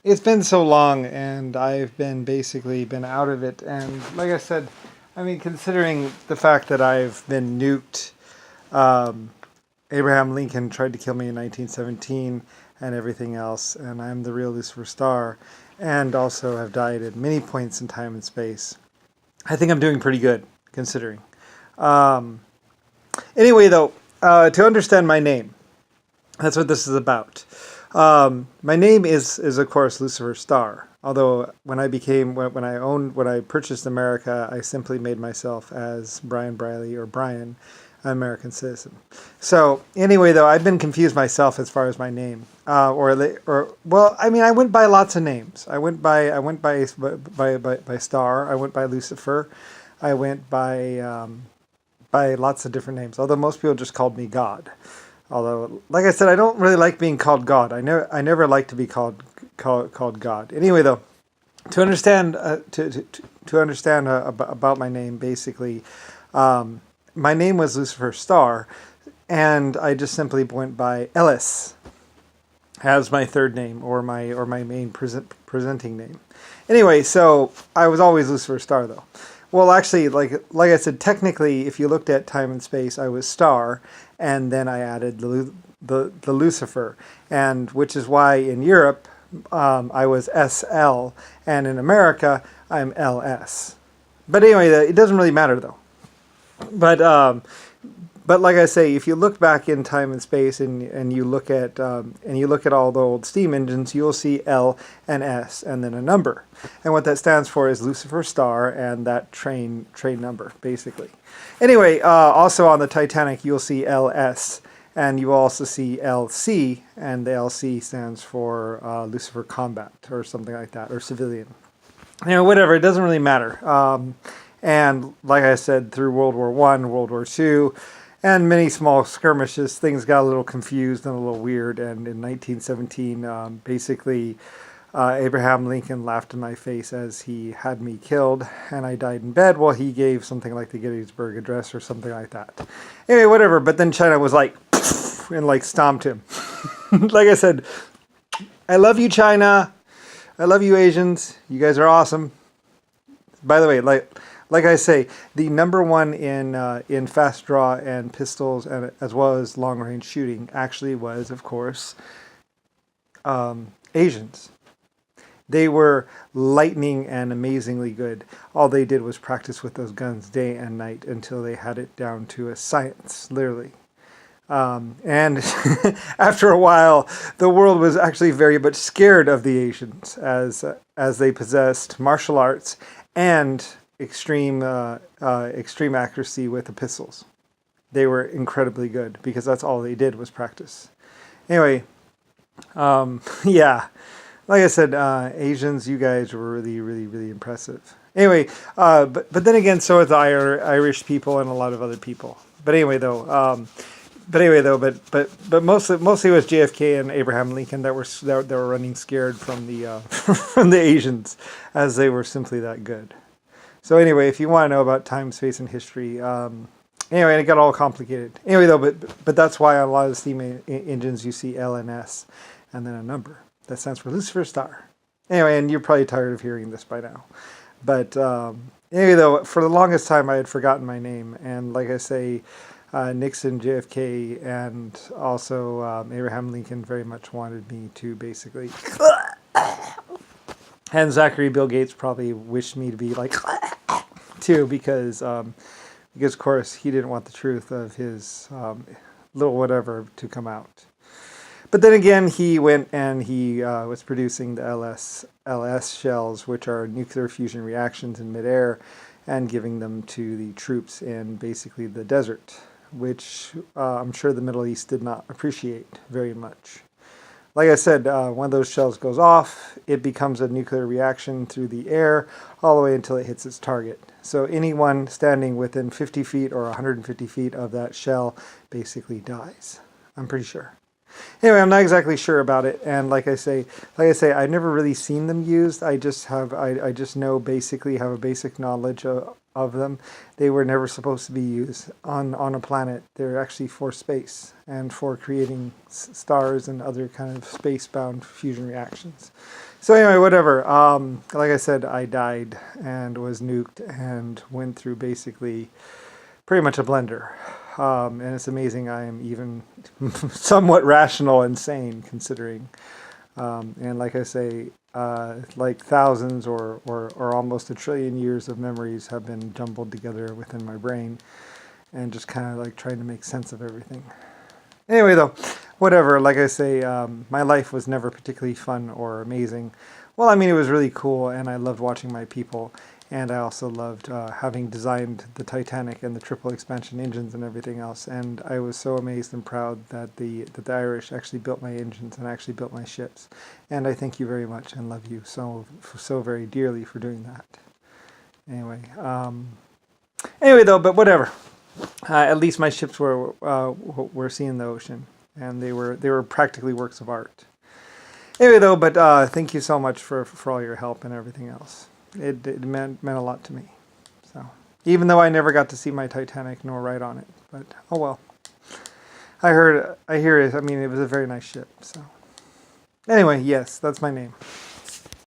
It's been so long, and I've been basically been out of it. And like I said, I mean, considering the fact that I've been nuked, um, Abraham Lincoln tried to kill me in 1917, and everything else, and I'm the real Lucifer Star, and also have died at many points in time and space. I think I'm doing pretty good, considering. Um, anyway, though, to understand my name, that's what this is about. My name is of course Lucifer Star. Although when I purchased America, I simply made myself as Brian Briley or Brian, an American citizen. So anyway, though, I've been confused myself as far as my name, I mean, I went by lots of names. I went by Star. I went by Lucifer. I went by lots of different names. Although most people just called me God. Although, like I said, I don't really like being called God. I never like to be called God. Anyway, though, to understand about my name, basically, my name was Lucifer Star, and I just simply went by Ellis as my third name or my main presenting name. Anyway, so I was always Lucifer Star, though. Well, actually, like I said, technically, if you looked at time and space, I was Star, and then I added the Lucifer, and which is why in Europe I was SL, and in America I'm LS. But anyway, it doesn't really matter though. But but like I say, if you look back in time and space and you look at all the old steam engines, you'll see L and S and then a number, and what that stands for is Lucifer Star and that train number basically. Anyway, also on the Titanic you'll see LS, and you also see LC, and the LC stands for Lucifer Combat or something like that, or civilian. Whatever, it doesn't really matter. And like I said, through World War One, World War Two, and many small skirmishes, things got a little confused and a little weird. And in 1917, basically, Abraham Lincoln laughed in my face as he had me killed, and I died in bed while he gave something like the Gettysburg Address or something like that. Anyway, whatever. But then China was like, and like stomped him. Like I said, I love you, China. I love you, Asians. You guys are awesome. By the way, like I say, the number one in fast draw and pistols, and as well as long range shooting, actually was, of course, Asians. They were lightning and amazingly good. All they did was practice with those guns day and night until they had it down to a science, literally. And after a while, the world was actually very much scared of the Asians as they possessed martial arts and extreme accuracy with the pistols. They were incredibly good because that's all they did was practice. Anyway, yeah, like I said, Asians, you guys were really, really, really impressive. Anyway, but then again, so are the Irish people and a lot of other people. But anyway, though. But mostly it was JFK and Abraham Lincoln that were running scared from the from the Asians, as they were simply that good. So anyway, if you want to know about time, space, and history, anyway, it got all complicated. Anyway, though, but that's why on a lot of the steam engines you see L and S, and then a number that stands for Lucifer Star. Anyway, and you're probably tired of hearing this by now, but anyway, though, for the longest time I had forgotten my name, and like I say. Nixon, JFK, and also Abraham Lincoln very much wanted me to basically. And Zachary Bill Gates probably wished me to be like too, because of course he didn't want the truth of his little whatever to come out. But then again, he went and he was producing the LS shells, which are nuclear fusion reactions in midair, and giving them to the troops in basically the desert, which I'm sure the Middle East did not appreciate very much. Like I said, when those shells goes off, it becomes a nuclear reaction through the air all the way until it hits its target. So anyone standing within 50 feet or 150 feet of that shell basically dies. I'm pretty sure. Anyway, I'm not exactly sure about it, and like I say, I've never really seen them used. I just know basically have a basic knowledge of them. They were never supposed to be used on a planet. They're actually for space and for creating stars and other kind of space-bound fusion reactions. So anyway, whatever. Like I said, I died and was nuked and went through basically pretty much a blender. And it's amazing I am even somewhat rational and sane considering. And like I say, like thousands or almost a trillion years of memories have been jumbled together within my brain and just kind of like trying to make sense of everything. Anyway, though, whatever. Like I say, my life was never particularly fun or amazing. Well, I mean, it was really cool, and I loved watching my people. And I also loved having designed the Titanic and the triple expansion engines and everything else. And I was so amazed and proud that the Irish actually built my engines and actually built my ships. And I thank you very much and love you so very dearly for doing that. Anyway, though, but whatever. At least my ships were seeing the ocean, and they were practically works of art. Anyway, though, but thank you so much for all your help and everything else. It meant a lot to me. So even though I never got to see my Titanic nor ride on it, but oh well. I hear it. I mean, it was a very nice ship. So anyway, yes, that's my name.